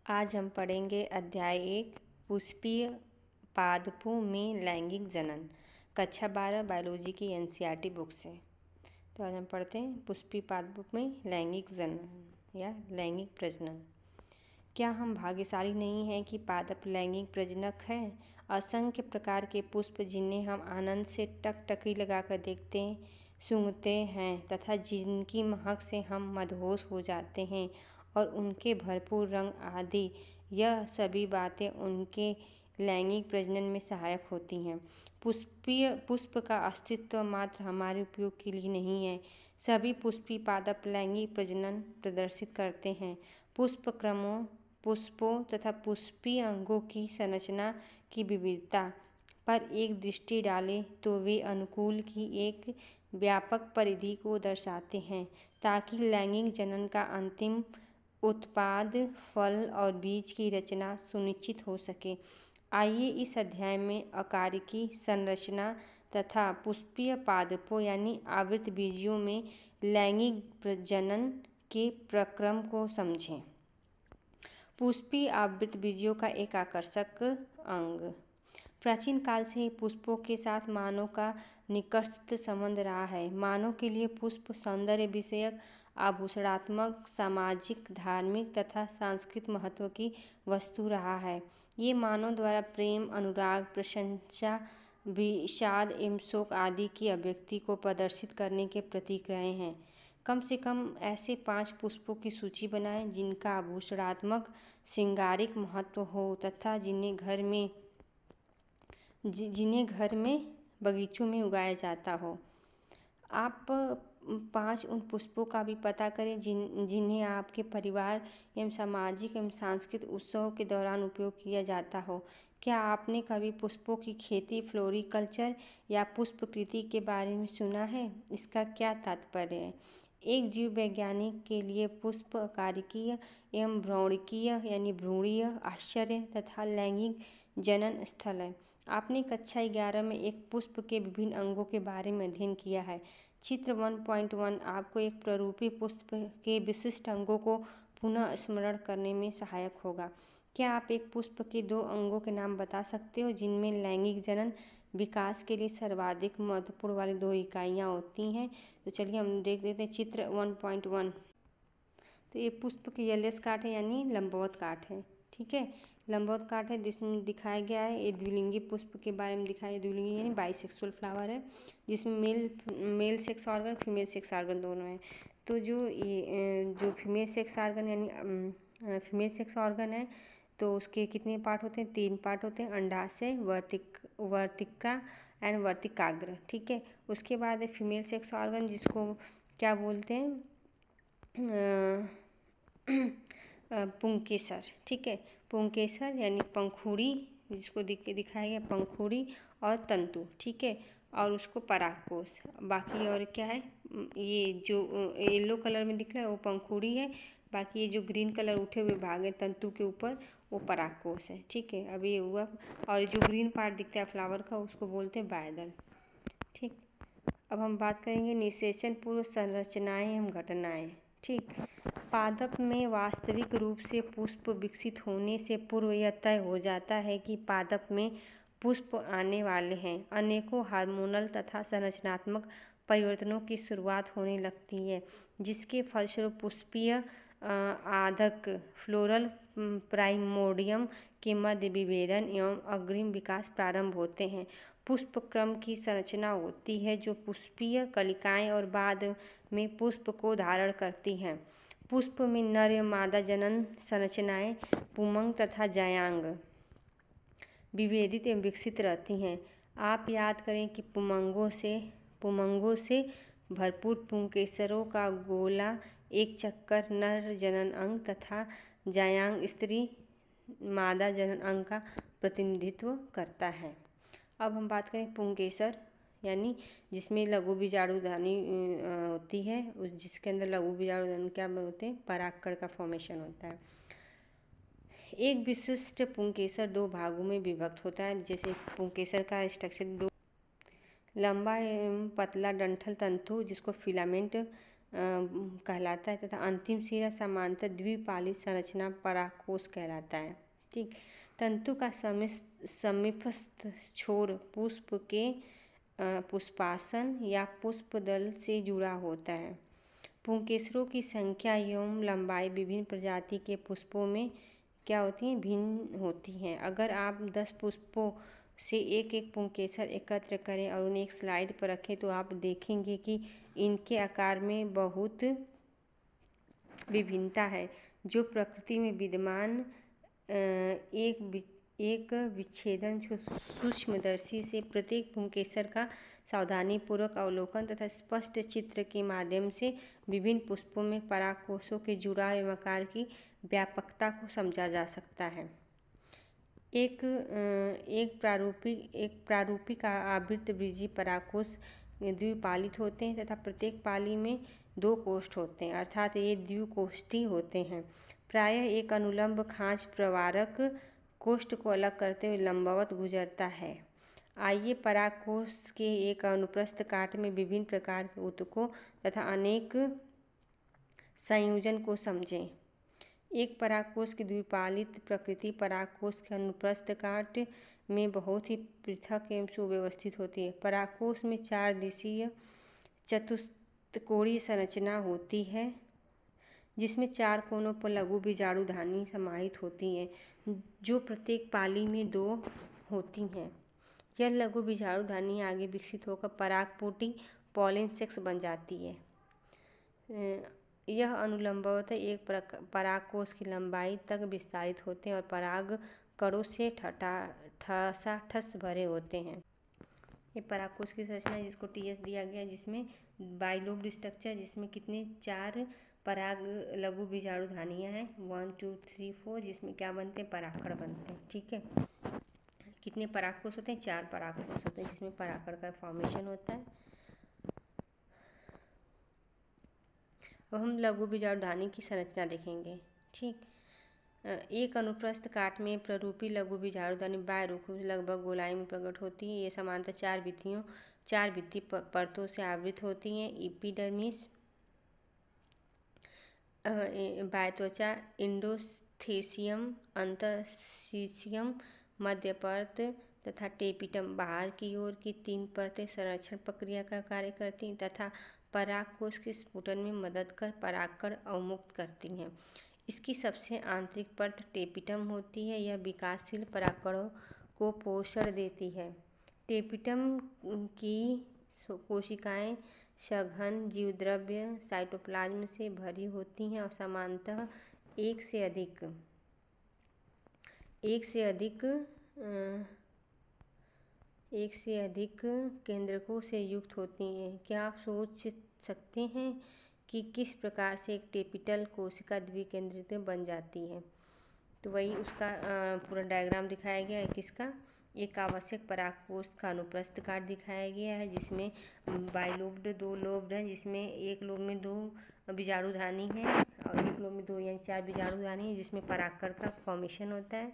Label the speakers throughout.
Speaker 1: आज हम पढ़ेंगे अध्याय 1 पुष्पीय पादपों में लैंगिक जनन, कक्षा 12 बायोलॉजी की एनसीईआरटी बुक से। तो आज हम पढ़ते हैं पुष्पीय पादपों में लैंगिक जनन या लैंगिक प्रजनन। क्या हम भाग्यशाली नहीं हैं कि पादप लैंगिक प्रजनक हैं? असंख्य प्रकार के पुष्प जिन्हें हम आनंद से टकटकी लगाकर देखते सूंघते हैं तथा जिनकी महक से हम मदहोश हो जाते हैं और उनके भरपूर रंग आदि, यह सभी बातें उनके लैंगिक प्रजनन में सहायक होती हैं। पुष्प का अस्तित्व मात्र हमारे उपयोग के लिए नहीं है। सभी पुष्पीय पादप लैंगिक प्रजनन प्रदर्शित करते हैं। पुष्प क्रमों, पुष्पों तथा पुष्पीय अंगों की संरचना की विविधता पर एक दृष्टि डालें तो वे अनुकूल की एक व्यापक परिधि को दर्शाते हैं ताकि लैंगिक जनन का अंतिम उत्पाद फल और बीज की रचना सुनिश्चित हो सके। आइए इस अध्याय में अकारिकी संरचना तथा पुष्पीय पादपों यानी आवृतबीजियों में लैंगिक प्रजनन के प्रक्रम को समझें। पुष्पीय आवृतबीजियों का एक आकर्षक अंग। प्राचीन काल से ही पुष्पों के साथ मानव का निकटस्थ संबंध रहा है। मानव के लिए पुष्प सौंदर्य विषयक, आभूषणात्मक, सामाजिक, धार्मिक तथा सांस्कृतिक महत्व की वस्तु रहा है। ये मानव द्वारा प्रेम, अनुराग, प्रशंसा, विषाद एवं शोक आदि की अभिव्यक्ति को प्रदर्शित करने के प्रतीक रहे हैं। कम से कम ऐसे 5 पुष्पों की सूची बनाएं जिनका आभूषणात्मक, श्रृंगारिक महत्व हो तथा जिन्हें घर में बगीचों में उगाया जाता हो। आप 5 उन पुष्पों का भी पता करें जिन्हें आपके परिवार एवं सामाजिक एवं सांस्कृतिक उत्सवों के दौरान उपयोग किया जाता हो। क्या आपने कभी पुष्पों की खेती, फ्लोरिकल्चर या पुष्पकृषि के बारे में सुना है? इसका क्या तात्पर्य है? एक जीव वैज्ञानिक के लिए पुष्प अकारिकीय एवं भ्रूणकीय यानी भ्रूणीय, आश्चर्य तथा लैंगिक जनन स्थल है। आपने कक्षा 11 में एक पुष्प के विभिन्न अंगों के बारे में अध्ययन किया है। चित्र 1.1 आपको एक प्ररूपी पुष्प के विशिष्ट अंगों को पुनः स्मरण करने में सहायक होगा। क्या आप एक पुष्प के 2 अंगों के नाम बता सकते हो जिनमें लैंगिक जनन विकास के लिए सर्वाधिक महत्वपूर्ण वाली 2 इकाइयाँ होती हैं? तो चलिए हम देख लेते हैं चित्र 1.1। तो ये पुष्प के एलियस काट है यानी लंबवत काट है। ठीक है, लंबवत काट है जिसमें दिखाया गया है। ये द्विलिंगी पुष्प के बारे में दिखाया, द्विलिंगी यानी बाइसेक्सुअल फ्लावर है जिसमें male sex organ, female sex organ दोनों हैं। तो जो फीमेल सेक्स ऑर्गन यानी फीमेल सेक्स ऑर्गन है तो उसके कितने पार्ट होते हैं? 3 पार्ट होते हैं, अंडाशय, वर्तिका एंड वर्तिकाग्र। ठीक है, उसके बाद है फीमेल सेक्स ऑर्गन जिसको क्या बोलते हैं? पुंकेसर। ठीक है, पुंकेसर यानी पंखुड़ी, जिसको दिखाया गया पंखुड़ी और तंतु। ठीक है, और उसको परागकोश। बाकी और क्या है? ये जो येलो कलर में दिख रहा है वो पंखुड़ी है, बाकी ये जो ग्रीन कलर उठे हुए भाग है तंतु के ऊपर वो परागकोश है। ठीक है, अभी ये हुआ। और जो ग्रीन पार्ट दिखता है फ्लावर का उसको बोलते हैं बायदल। ठीक, अब हम बात करेंगे निषेचन पूर्व संरचनाएं एवं घटनाएं। ठीक, पादप में वास्तविक रूप से पुष्प विकसित होने से पूर्व यह तय हो जाता है कि पादप में पुष्प आने वाले हैं। अनेकों हार्मोनल तथा संरचनात्मक परिवर्तनों की शुरुआत होने लगती है जिसके फलस्वरूप पुष्पीय आधक फ्लोरल प्राइमोर्डियम के मध्य विभेदन एवं अग्रिम विकास प्रारंभ होते हैं। पुष्प क्रम की संरचना होती है जो पुष्पीय कलिकाएं और बाद में पुष्प को धारण करती हैं। पुष्प में नर एवं मादा जनन संरचनाएं पुमंग तथा जायांग विभेदित एवं विकसित रहती हैं। आप याद करें कि पुमंगों से भरपूर पुंकेसरों का गोला एक चक्कर नर जनन अंग तथा जायांग स्त्री मादा जनन अंग का प्रतिनिधित्व करता है। अब हम बात करें पुंकेसर यानी जिसमें लघु बीजाणुधानी होती है, जिसके अंदर लघु बीजाणुधानी क्या होते हैं? परागकण का फॉर्मेशन होता है। एक विशिष्ट पुंकेसर 2 भागों में विभक्त होता है। जैसे पुंकेसर का स्ट्रक्चर 2 लंबा एवं पतला डंठल तंतु जिसको फिलामेंट कहलाता है तथा अंतिम सिरा समांतर द्विपालित संरचना परागकोश कहलाता है। ठीक, तंतु का समीपस्थ छोर पुष्प के पुष्पासन या पुष्पदल से जुड़ा होता है। पुंकेसरों की संख्या एवं लंबाई विभिन्न प्रजाति के पुष्पों में क्या होती है, भिन्न होती हैं। अगर आप 10 पुष्पों से एक एक पुंकेसर एकत्र करें और उन्हें एक स्लाइड पर रखें तो आप देखेंगे कि इनके आकार में बहुत विभिन्नता है, जो प्रकृति में विद्यमान एक विच्छेदन सूक्ष्मदर्शी से प्रत्येक पुंकेसर का सावधानीपूर्वक अवलोकन तथा स्पष्ट चित्र के माध्यम से विभिन्न पुष्पों में परागकोशों के जुड़ाव एवं आकार की व्यापकता को समझा जा सकता है। एक प्रारूपिक आवृतबीजी परागकोश द्विपालित होते हैं तथा प्रत्येक पाली में 2 कोष्ठ होते हैं, अर्थात ये द्विकोष्ठी होते हैं। प्रायः एक अनुलंब खांच प्रवारक कोष्ठ को अलग करते हुए लंबवत गुजरता है। आइए परागकोश के एक अनुप्रस्थ काट में विभिन्न प्रकार के ऊतकों तथा अनेक संयोजन को समझें। एक परागकोश की द्विपालित प्रकृति परागकोश के अनुप्रस्थ काट में बहुत ही पृथक एवं सुव्यवस्थित होती है। परागकोश में 4 दिशीय चतुष्कोणीय संरचना होती है, जिसमें 4 कोनों पर लघु बीजाणुधानी समाहित होती हैं, जो प्रत्येक पाली में 2 होती हैं। यह लघु बीजाणुधानी आगे विकसित होकर परागपुटी पॉलिन सेक्स बन जाती है। यह अनुलंबवतः एक परागकोश की लंबाई तक विस्तारित होते हैं और पराग कणों से ठसाठस भरे होते हैं। ये परागकोश की संरचना जिसको टीएस दिया गया, जिसमें बाइलोब्ड स्ट्रक्चर, जिसमें कितने 4 पराग लघु बीजाणुधानियाँ हैं, 1 2 3 4, जिसमें क्या बनते हैं, परागकण बनते हैं। ठीक है, कितने परागकोश होते हैं, 4 परागकोश होते हैं, जिसमें परागकण का फॉर्मेशन होता है। अब हम लघु बीजाणुधानी की संरचना देखेंगे। ठीक, एक अनुप्रस्थ काट में प्ररूपी लघु बीजाणुधानी बाह्य रूप से लगभग गोलाई में प्रकट होती है। ये समांतर 4 भित्ति परतों से आवृत होती हैं। एपिडर्मिस, बाह्य त्वचा, इंडोस्थेसियम, अंतःशिशियम, मध्य परत तथा टेपिटम। बाहर की ओर की 3 परतें संरक्षण प्रक्रिया का कार्य करती हैं तथा परागकोश के स्फुटन में मदद कर परागकण अवमुक्त करती हैं। इसकी सबसे आंतरिक परत टेपिटम होती है। यह विकासशील परागकणों को पोषण देती है। टेपिटम की कोशिकाएं सघन जीवद्रव्य साइटोप्लाज्म से भरी होती हैं और सामान्यतः एक से अधिक केंद्रकों से युक्त होती हैं। क्या आप सोच सकते हैं कि किस प्रकार से एक टेपिटल कोशिका द्विकेंद्रित बन जाती है? तो वही उसका पूरा डायग्राम दिखाया गया है। किसका? एक आवश्यक परागकोश का अनुप्रस्थ काट दिखाया गया है, जिसमें बाइलोब्ड 2 लोब हैं, जिसमें एक लोब में 2 बीजाणुधानी है और एक लोब में 2 यानी 4 बीजाणुधानी है, जिसमें परागकण का फॉर्मेशन होता है।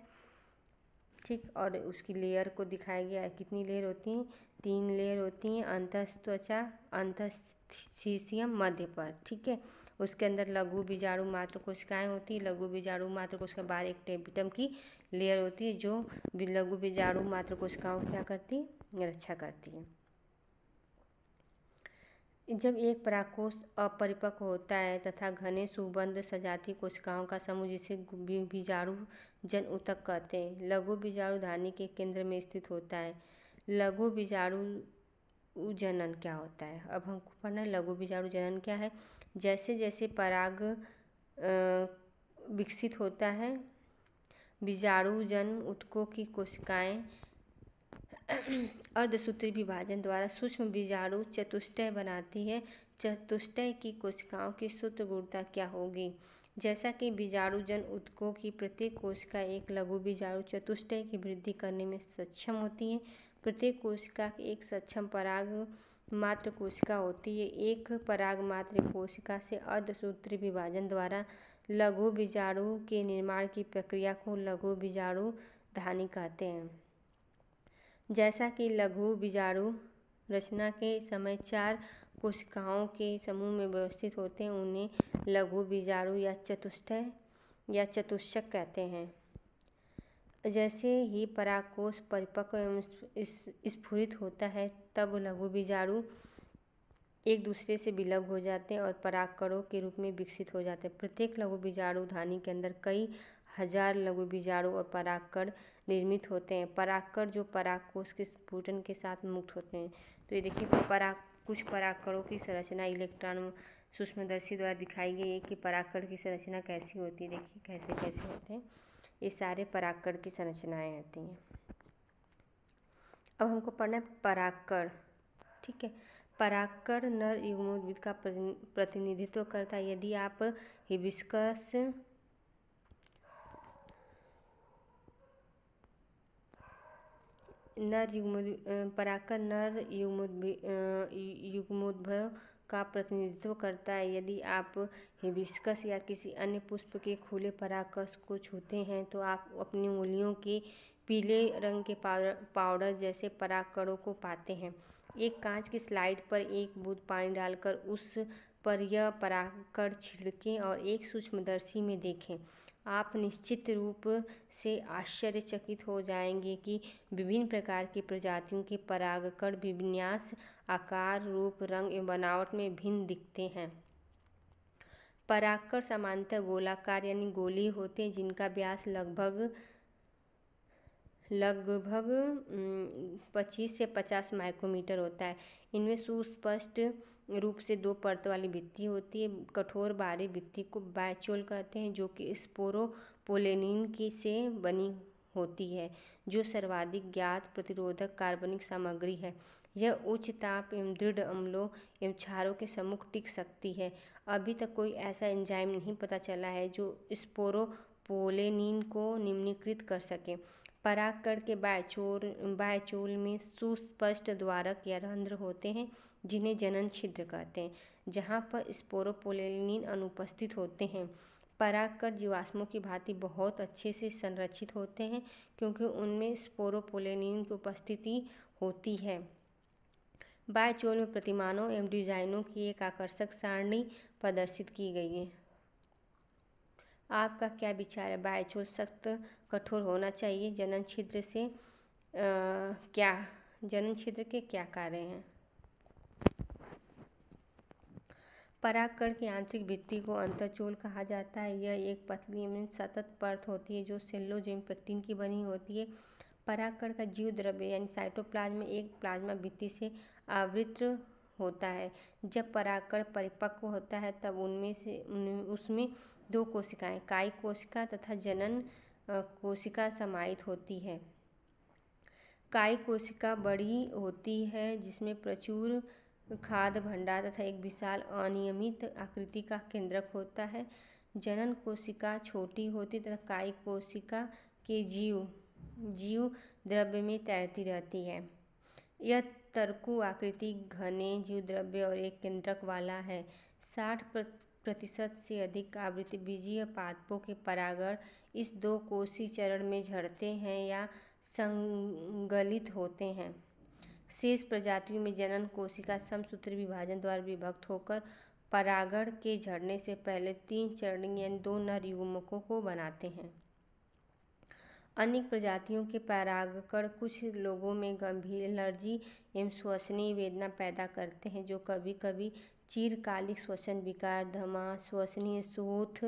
Speaker 1: ठीक, और उसकी लेयर को दिखाया गया है। कितनी लेयर होती हैं? 3 लेयर होती हैं, अंतःत्वचा, अंतःशिशियम, मध्य पर। ठीक है, उसके अंदर लघु बीजाणु मात्र कोशिकाएं होती है। लघु बीजाणु मात्र कोशिका बाहर एक टेपिटम की लेयर होती है, जो लघु बीजाणु मात्र कोशिकाओं क्या करती है, रक्षा करती है। जब एक परागकोश अपरिपक्व होता है तथा घने सुबंध सजातीय कोशिकाओं का समूह, जिसे बीजाणु जन ऊतक कहते हैं, लघु बीजाणुधानी के केंद्र में स्थित होता है। लघु बीजाणु जनन क्या होता है? अब हमको पढ़ना है लघु बीजाणु जनन क्या है। जैसे जैसे पराग विकसित होता है, बीजाणु जन ऊतकों की कोशिकाएं अर्धसूत्री विभाजन द्वारा सूक्ष्म बीजाणु चतुष्टय बनाती है। चतुष्टय की कोशिकाओं की सूत्र गुणता क्या होगी? जैसा कि बीजाणुजन ऊतकों की प्रत्येक कोशिका एक लघु बीजाणु चतुष्टय की वृद्धि करने में सक्षम होती है। प्रत्येक कोशिका एक सक्षम पराग मात्र कोशिका होती है। एक पराग मात्र कोशिका से अर्धसूत्री विभाजन द्वारा लघु बीजाणु के निर्माण की प्रक्रिया को लघु बीजाणुधानी कहते हैं। जैसा कि लघु बीजाणु रचना के समय 4 कोशिकाओं के समूह में व्यवस्थित होते हैं उन्हें लघु बीजाणु या चतुष्क कहते हैं। जैसे ही परागकोश परिपक्व एवं स्फुरित होता है तब लघु बीजाणु एक दूसरे से विलग हो जाते हैं और परागकणों के रूप में विकसित हो जाते हैं। प्रत्येक लघु बीजाणु धानी के अंदर कई हजार लघु बीजाणु और परागकण निर्मित होते हैं। परागकण जो परागकोश के स्फुटन के साथ मुक्त होते हैं। तो ये देखिए कुछ परागकणों की संरचना इलेक्ट्रॉन सूक्ष्मदर्शी द्वारा दिखाई गई है कि परागकण की संरचना कैसी होती है। देखिए कैसे कैसे होते हैं, ये सारे परागकण की संरचनाएं आती हैं। अब हमको पढ़ना है परागकण। ठीक है, परागकण नर युग्मोद्भिद का प्रतिनिधित्व करता है। यदि आप हिबिस्कस परागकण नर युग्मोद्भव का प्रतिनिधित्व करता है। यदि आप हिबिस्कस या किसी अन्य पुष्प के खुले परागकण को छूते हैं तो आप अपनी उंगलियों के पीले रंग के पाउडर जैसे परागकणों को पाते हैं। एक कांच की स्लाइड पर एक बूंद पानी डालकर उस पर यह परागकण छिड़कें और एक सूक्ष्मदर्शी में देखें। आप निश्चित रूप से आश्चर्यचकित हो जाएंगे कि विभिन्न प्रकार की प्रजातियों के परागकण विन्यास, आकार, रूप, रंग एवं बनावट में भिन्न दिखते हैं। परागकण सामान्यतः गोलाकार यानी गोलीय होते हैं, जिनका व्यास लगभग 25 से 50 माइक्रोमीटर होता है। इनमें सुस्पष्ट रूप से दो परत वाली भित्ति होती है। कठोर बाहरी भित्ति को बायचोल कहते हैं, जो कि स्पोरोपोलेनिन से बनी होती है, जो सर्वाधिक ज्ञात प्रतिरोधक कार्बनिक सामग्री है। यह उच्च ताप एवं दृढ़ अम्लों एवं क्षारों के सम्मुख टिक सकती है। अभी तक कोई ऐसा एंजाइम नहीं पता चला है जो स्पोरोपोलेनिन को निम्नीकृत कर सके। परागकण के बायचोल में सुस्पष्ट द्वारक या रंध्र होते हैं, जिन्हें जनन छिद्र कहते हैं, जहाँ पर स्पोरोपोलेनिन अनुपस्थित होते हैं। परागकण जीवाश्मों की भांति बहुत अच्छे से संरक्षित होते हैं, क्योंकि उनमें स्पोरोपोलेनिन की उपस्थिति होती है। बायचोल में प्रतिमानों एवं डिजाइनों की एक आकर्षक सारणी प्रदर्शित की गई है। आपका क्या विचार है? बायचोल सख्त कठोर होना चाहिए? जनन छिद्र के क्या कार्य हैं? परागकण की आंतरिक भित्ति को अंतःचोल कहा जाता है। यह एक पतली एवं सतत परत होती है जो सेल्यूलोज एवं पेक्टिन की बनी होती है। परागकण का जीव द्रव्य यानी साइटोप्लाज्म एक प्लाज्मा भित्ति से आवृत होता है। जब परागकण परिपक्व होता है तब उसमें दो कोशिकाएं, कायिक कोशिका तथा जनन कोशिका समाहित होती है। कायिक कोशिका बड़ी होती है, जिसमें प्रचुर खाद्य भंडार तथा एक विशाल अनियमित आकृति का केंद्रक होता है। जनन कोशिका छोटी होती तथा कायिक कोशिका के जीव द्रव्य में तैरती रहती है। यह तरकु आकृति घने जीव द्रव्य और एक केंद्रक वाला है। 60% से अधिक आवृत्ति बीजीय पादपों के परागण इस दो कोषीय चरण में झड़ते हैं या संगलित होते हैं। शेष प्रजातियों में जनन कोशिका समसूत्री विभाजन द्वारा विभक्त होकर परागण के झड़ने से पहले 3 चरणीय यानी 2 नर युग्मकों को बनाते हैं। अनेक प्रजातियों के परागकण कुछ लोगों में गंभीर एलर्जी एवं श्वसनीय वेदना पैदा करते हैं, जो कभी कभी चिरकालिक श्वसन विकार, दमा, श्वसनीय सूंठ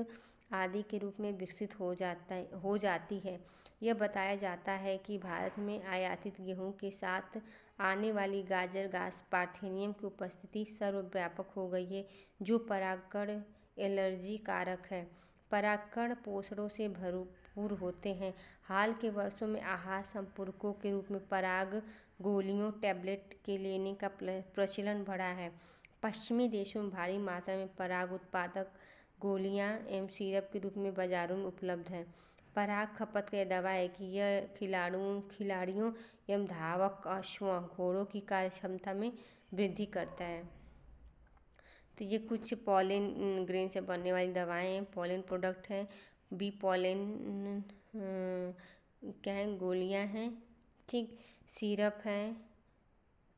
Speaker 1: आदि के रूप में विकसित हो जाती है। यह बताया जाता है कि भारत में आयातित गेहूं के साथ आने वाली गाजर घास पार्थेनियम की उपस्थिति सर्वव्यापक हो गई है, जो परागकण एलर्जी कारक है। परागकण पोषणों से भरपूर होते हैं। हाल के वर्षों में आहार संपूरकों के रूप में पराग गोलियों टैबलेट के लेने का प्रचलन बढ़ा है। पश्चिमी देशों में भारी मात्रा में पराग उत्पादक गोलियां एवं सिरप के रूप में बाजारों में उपलब्ध है। पराग खपत का दावा है कि यह खिलाड़ियों एवं धावक अश्वों घोड़ों की कार्य क्षमता में वृद्धि करता है। तो ये कुछ पॉलन ग्रेन से बनने वाली दवाएं हैं, पॉलन प्रोडक्ट हैं, बी पॉलन क्या है, गोलियां हैं, ठीक, सिरप हैं,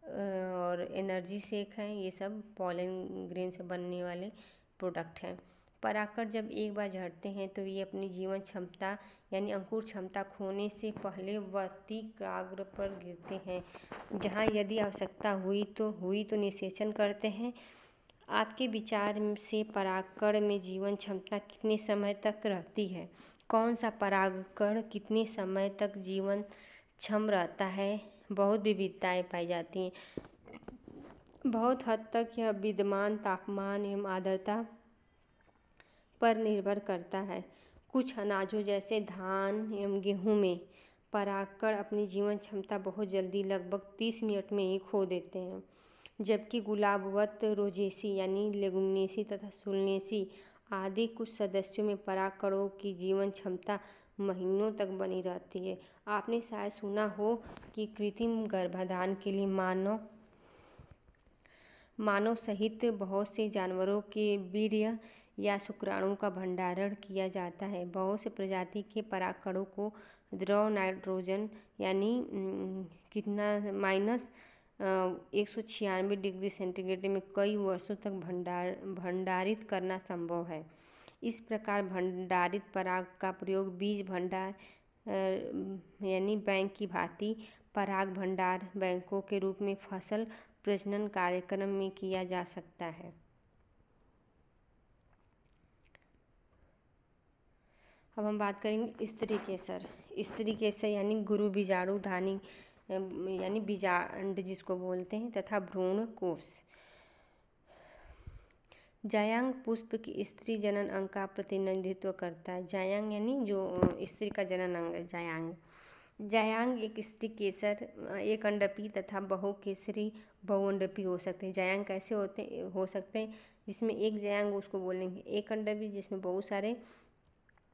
Speaker 1: और एनर्जी शेक हैं, ये सब पॉलन ग्रेन से बनने वाले प्रोडक्ट हैं। परागकण जब एक बार झड़ते हैं तो ये अपनी जीवन क्षमता यानी अंकुर क्षमता खोने से पहले वर्तिकाग्र पर गिरते हैं, जहाँ यदि आवश्यकता हुई तो निषेचन करते हैं। आपके विचार से परागकण में जीवन क्षमता कितने समय तक रहती है? कौन सा परागकण कितने समय तक जीवन क्षम रहता है? बहुत विविधताएं पाई जाती हैं। बहुत हद तक यह विद्यमान तापमान एवं आर्द्रता पर निर्भर करता है। कुछ अनाजों जैसे धान एवं गेहूं में परागकण अपनी जीवन क्षमता बहुत जल्दी लगभग 30 मिनट में ही खो देते हैं, जबकि गुलाबवत, रोजेसी यानी लेगुमिनेसी तथा सोलनेसी आदि कुछ सदस्यों में परागकणों की जीवन क्षमता महीनों तक बनी रहती है। आपने शायद सुना हो कि कृत्रिम गर्भाधान के लिए मानव सहित बहुत से जानवरों के वीर्य या शुक्राणु का भंडारण किया जाता है। बहुत से प्रजाति के परागकणों को द्रव नाइट्रोजन यानी कितना -196 डिग्री सेंटीग्रेड में कई वर्षों तक भंडारित करना संभव है। इस प्रकार भंडारित पराग का प्रयोग बीज भंडार यानी बैंक की भांति पराग भंडार बैंकों के रूप में फसल प्रजनन कार्यक्रम में किया जा सकता है। अब हम बात करेंगे स्त्री केसर। स्त्री केसर यानी गुरु बीजाणु धानी यानी बीजांड जिसको बोलते हैं, तथा भ्रूण कोष। जायांग पुष्प की स्त्री जनन अंग का प्रतिनिधित्व करता है। जायांग यानी जो स्त्री का जनन अंग है, जायांग एक स्त्री केसर, एक अंडपी तथा बहुकेसरी बहुअंडपी हो सकते हैं। जायांग कैसे हो सकते हैं? जिसमें एक जायांग उसको बोलेंगे एक अंडपी, जिसमें बहुत सारे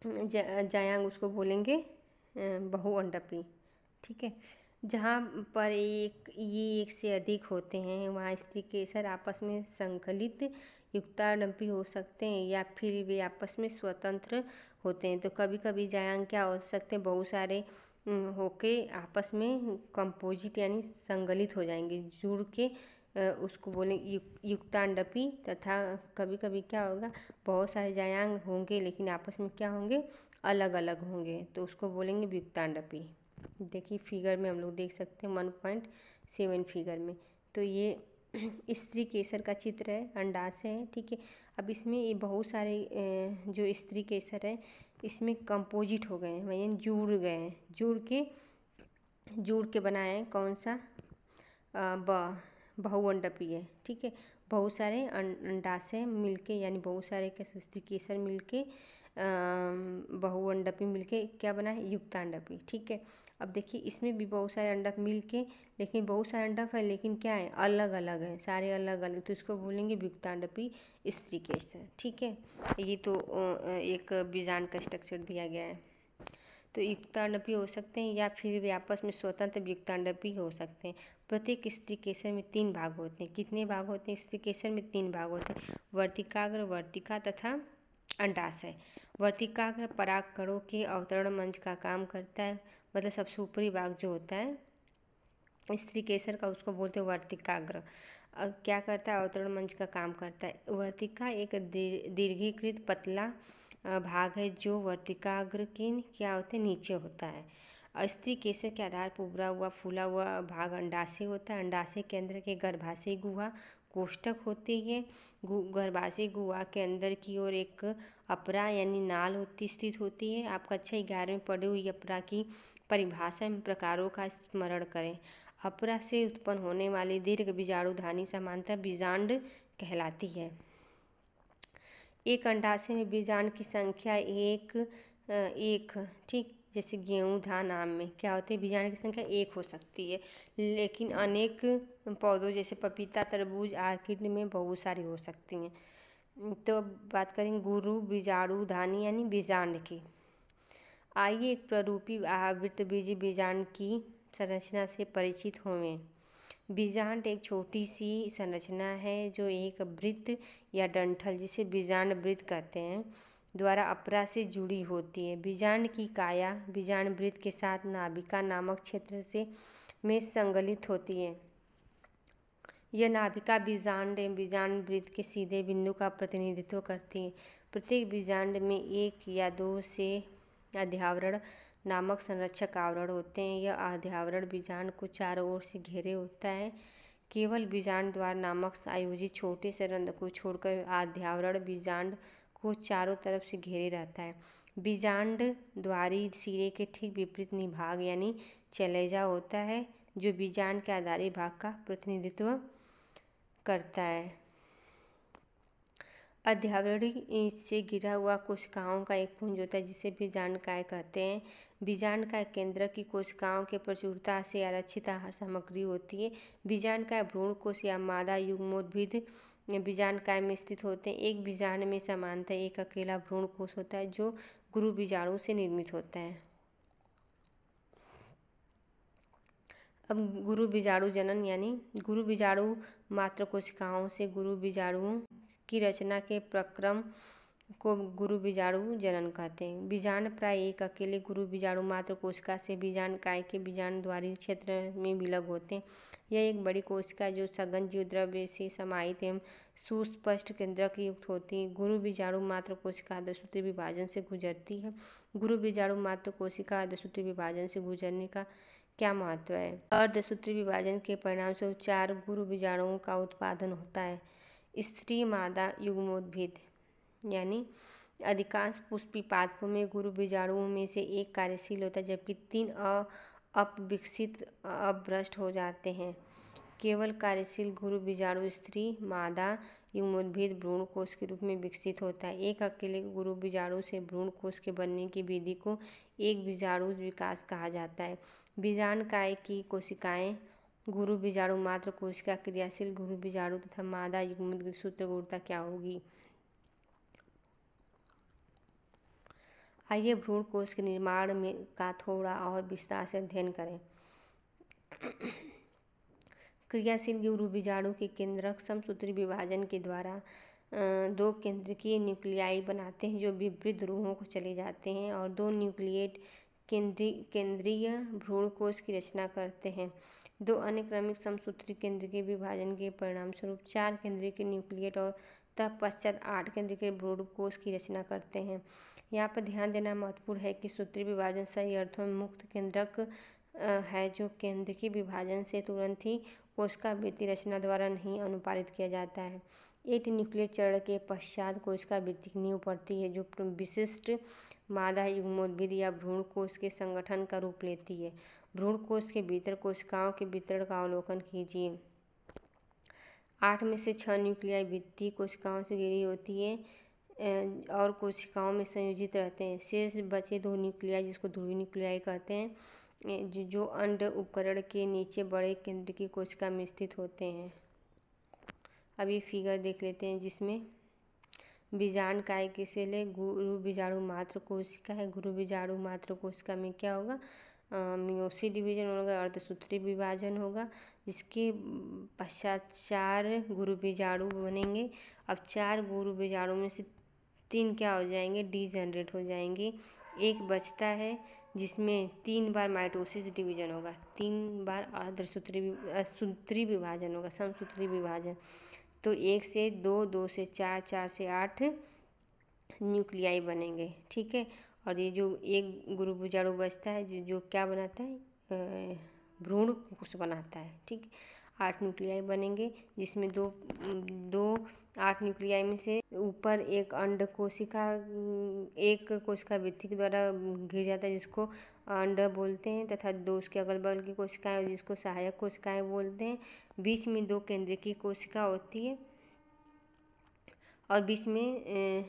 Speaker 1: जायांग उसको बोलेंगे बहुअंडपी। ठीक है, जहाँ पर एक से अधिक होते हैं वहाँ स्त्री केसर आपस में संकलित युक्तांडपी हो सकते हैं, या फिर वे आपस में स्वतंत्र होते हैं। तो कभी कभी जायांग क्या हो सकते हैं, बहुत सारे होके आपस में कंपोजिट यानी संगलित हो जाएंगे, जुड़ के उसको बोलेंगे युक्तांडपी। तथा कभी कभी क्या होगा, बहुत सारे जायांग होंगे लेकिन आपस में क्या होंगे, अलग अलग होंगे, तो उसको बोलेंगे वियुक्तांडपी। देखिए फिगर में हम लोग देख सकते हैं 1.7 फिगर में। तो ये स्त्री केसर का चित्र है, अंडाशय है। ठीक है, अब इसमें ये बहुत सारे जो स्त्री केसर है इसमें कंपोजिट हो गए हैं, यानी जुड़ गए हैं, जुड़ के बनाए हैं कौन सा बहुअंडपी है। ठीक है, बहुत सारे अंडाशय मिलके यानी बहुत सारे स्त्री केसर मिलके बहुअंडपी मिलके क्या बना है, युक्तांडपी। ठीक है, अब देखिए इसमें भी बहुत सारे अंडक मिलके, लेकिन बहुत सारे अंडक है लेकिन क्या है, अलग अलग है, सारे अलग अलग, तो इसको बोलेंगे वियुक्तांडपी स्त्री केसर। ठीक है, ये तो एक बीजांड का स्ट्रक्चर दिया गया है। तो युक्तांडपी हो सकते हैं या फिर वे आपस में स्वतंत्र वियुक्तांडपी हो सकते हैं। प्रत्येक स्त्री केसर में 3 भाग होते हैं। कितने भाग होते हैं? स्त्री केसर में 3 भाग होते हैं, वर्तिकाग्र, वर्तिका तथा अंडाशय। वर्तिकाग्र परागकणों के अवतरण मंच का काम करता है, मतलब सबसे ऊपरी भाग जो होता है स्त्री केसर का, उसको बोलते हैं वर्तिकाग्र। क्या करता है, अवतरण मंच का काम करता है। वर्तिका एक दीर्घीकृत पतला भाग है जो वर्तिकाग्र के क्या होते हैं, नीचे होता है। स्त्री केसर के आधार पर उभरा हुआ फूला हुआ भाग अंडाशय होता है। अंडाशय के अंदर के गर्भाशय गुहा कोष्ठक होती है। गर्भाशय गुहा के अंदर की ओर एक अपरा यानी नाल स्थित होती है। आप कक्षा 11 में पढ़े हुई अपरा की परिभाषा में प्रकारों का स्मरण करें। अपरा से उत्पन्न होने वाली दीर्घ बीजाणुधानी सामान्यतः बीजांड कहलाती है। एक अंडाशय में बीजांड की संख्या एक ठीक, जैसे गेहूँ, धान, आम में क्या होते हैं, बीजांड की संख्या 1 हो सकती है, लेकिन अनेक पौधों जैसे पपीता, तरबूज, आर्किड में बहुत सारी हो सकती हैं। तो बात करेंगे गुरु बीजाणुधानी यानी बीजांड की। आइए एक प्ररूपी आवृतबीजी बीजांड की संरचना से परिचित होवें। बीजांड एक छोटी सी संरचना है जो एक वृत्त या डंठल, जिसे बीजांड वृत्त कहते हैं, द्वारा अपरा से जुड़ी होती है। बीजांड की काया बीजांड वृत्त के साथ नाभिका नामक क्षेत्र में संगलित होती है। यह नाभिका बीजांड एवं बीजांड वृत्त के सीधे बिंदु का प्रतिनिधित्व करती है। प्रत्येक बीजांड में एक या दो से अध्यावरण नामक संरक्षक आवरण होते हैं। यह अध्यावरण बीजांड को चारों ओर से घेरे होता है। केवल बीजांड द्वार नामक आयोजित छोटे से रंध्र को छोड़कर अध्यावरण बीजांड को चारों तरफ से घेरे रहता है। बीजांड द्वारी सिरे के ठीक विपरीत निभाग यानी चलेजा होता है, जो बीजांड के आधारी भाग का प्रतिनिधित्व करता है। अध्यावरणी से घिरा हुआ कोशिकाओं का एक पुंज होता है, जिसे बीजांडकाय कहते हैं। बीजांडकाय केंद्रक की कोशिकाओं के प्रचुरता से आरक्षित आहार सामग्री होती है। बीजांडकाय भ्रूण कोश या मादा युग्मोद्भिद बीजांडकाय में स्थित होते हैं। एक बीजांड में सामान्यतः एक अकेला भ्रूण कोश होता है, जो गुरु बीजाणु से निर्मित होता है। अब गुरु बीजाणु जनन यानी गुरु बीजाणु मात्र कोशिकाओं से गुरु बीजाणुओं की रचना के प्रक्रम को गुरु बीजाणु जनन कहते हैं। बीजांड प्राय एक अकेले गुरु बीजाणु मात्र कोशिका से बीजांडकाय के बीजांड द्वारी क्षेत्र में विलग होते हैं। यह एक बड़ी कोशिका जो सघन जीव द्रव्य से समाहित एवं सुस्पष्ट केंद्रक युक्त होती है। गुरु बीजाणु मात्र कोशिका अर्धसूत्री विभाजन से गुजरती है। गुरु बीजाणु मात्र कोशिका अर्धसूत्री विभाजन से गुजरने का क्या महत्व है? अर्धसूत्री विभाजन के परिणाम से 4 गुरु बीजाणुओं का उत्पादन होता है। स्त्री मादा युग्मोद्भिद यानी अधिकांश पुष्पी पादपों में गुरु बीजाणुओं में से एक कार्यशील होता है, जबकि 3 अपविकसित अभ्रष्ट हो जाते हैं। केवल कार्यशील गुरु बीजाणु स्त्री मादा युग्मोद्भिद भ्रूण कोश के रूप में विकसित होता है। एक अकेले गुरु बीजाणु से भ्रूण कोश के बनने की विधि को एक बीजाणु विकास कहा जाता है। बीजांडकाय की कोशिकाएं गुरु बीजाणु मात्र कोशिका, क्रियाशील गुरु बीजाणु तथा मादा युग्मोद्भिद की सूत्र गुणता क्या होगी? आइए भ्रूण कोश के निर्माण में का थोड़ा और विस्तार से अध्ययन करें। क्रियाशील गुरु बीजाणु के केंद्रक समसूत्री विभाजन के द्वारा 2 केंद्रकीय न्यूक्लियाई बनाते हैं, जो विपरीत ध्रुवों को चले जाते हैं और 2 न्यूक्लिएट केंद्रीय भ्रूण कोश की रचना करते हैं। 2 अन्य क्रमिक समसूत्री केंद्रीय विभाजन के परिणामस्वरूप 4 केंद्रीय न्यूक्लिएट और तत्पश्चात 8 केंद्रीय भ्रूण कोश की रचना करते हैं। यहाँ पर ध्यान देना महत्वपूर्ण है कि सूत्री विभाजन सही अर्थों में मुक्त केंद्रक है, जो केंद्रीय विभाजन से तुरंत ही कोशिका वृत्ति रचना द्वारा नहीं अनुपालित किया जाता है। 8 न्यूक्लिएट चरण के पश्चात कोशिका वृत्ति की नींव पड़ती है, जो विशिष्ट मादा युग्मोद्भिद या भ्रूण कोश के संगठन का रूप लेती है। भ्रूण कोश के भीतर कोशिकाओं के वितरण का अवलोकन कीजिए। 8 में से 6 न्यूक्लियाई भित्ति कोशिकाओं से घिरी होती है और कोशिकाओं में संयोजित रहते हैं। शेष बचे 2 न्यूक्लियाई, जिसको ध्रुवीय न्यूक्लियाई कहते हैं, जो अंड उपकरण के नीचे बड़े केंद्र की कोशिका में स्थित होते हैं। अब ये फिगर देख लेते हैं, जिसमें बीजांडकाय के सेल गुरु बीजाणु मात्र कोशिका है। गुरु बीजाणु मात्र कोशिका में क्या होगा? मियोसिस डिवीजन होगा, अर्धसूत्री विभाजन होगा, जिसके पश्चात 4 गुरु बीजाणु बनेंगे। अब 4 गुरु बीजाणु में से 3 क्या हो जाएंगे? डीजनरेट हो जाएंगे। एक बचता है, जिसमें 3 बार माइटोसिस डिवीजन होगा, 3 बार अर्धसूत्री विभाजन होगा, समसूत्री विभाजन। तो 1 से 2, 2 से 4, 4 से 8 न्यूक्लियाई बनेंगे। ठीक है। और ये जो एक गुरु बीजाणु बचता है, जो क्या बनाता है? भ्रूण कोश बनाता है। ठीक, 8 न्यूक्लियाई बनेंगे, जिसमें 8 न्यूक्लियाई में से ऊपर एक अंड कोशिका, एक कोशिका वृत्ति के द्वारा घिर जाता है, जिसको अंड बोलते हैं, तथा 2 उसके अगल बगल की कोशिकाएं, जिसको सहायक कोशिकाएं बोलते हैं। बीच में 2 केंद्रीय की कोशिका होती है और बीच में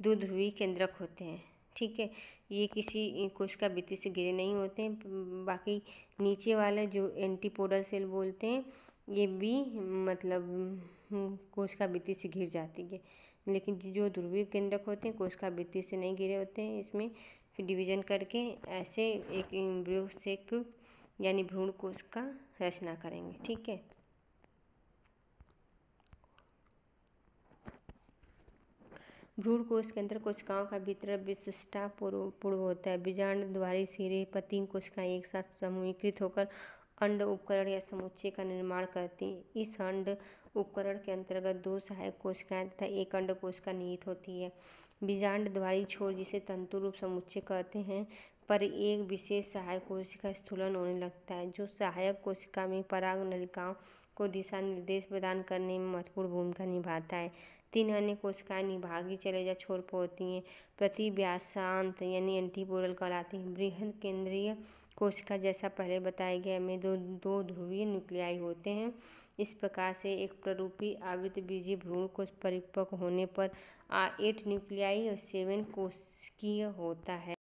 Speaker 1: 2 ध्रुवीय केंद्रक होते हैं। ठीक है। ये किसी कोशिका वृत्ति से घिरे नहीं होते हैं। बाकी नीचे वाले जो एंटीपोडल सेल बोलते हैं, ये भी मतलब कोशिका वृत्ति से घिर जाती है, लेकिन जो ध्रुवीय केंद्रक होते हैं कोशिका वृत्ति से नहीं घिरे होते हैं। इसमें फिर डिवीजन करके ऐसे एक एम्ब्रियो सेक यानी भ्रूण कोश का रचना करेंगे। ठीक है। भ्रूण कोश के अंदर कोशिकाओं का वितरण विशिष्टतापूर्व होता है। बीजांड द्वारी सिरे पर 3 कोशिकाएं एक साथ समूहीकृत होकर अंड उपकरण या समुच्चय का निर्माण करती हैं। इस अंड उपकरण के अंतर्गत 2 सहायक कोशिकाएं तथा एक अंड कोशिका निहित होती है। बीजांड द्वारी छोर, जिसे तंतु रूप समुच्चय कहते हैं, पर एक विशेष सहायक कोशिका स्थूलन होने लगता है, जो सहायक कोशिका में पराग नलिकाओं को दिशा निर्देश प्रदान करने में महत्वपूर्ण भूमिका निभाता है। 3 अन्य कोशिकाएं निभागीय चलेजा छोर पर होती हैं, प्रतिव्यासांत यानी एंटीपोडल कहलाती हैं। बृहद केंद्रीय कोशिका, जैसा पहले बताया गया, में दो ध्रुवीय न्यूक्लियाई होते हैं। इस प्रकार से एक प्ररूपी आवृतबीजीय भ्रूण को परिपक्व होने पर 8 न्यूक्लियाई और 7 कोशिकीय होता है।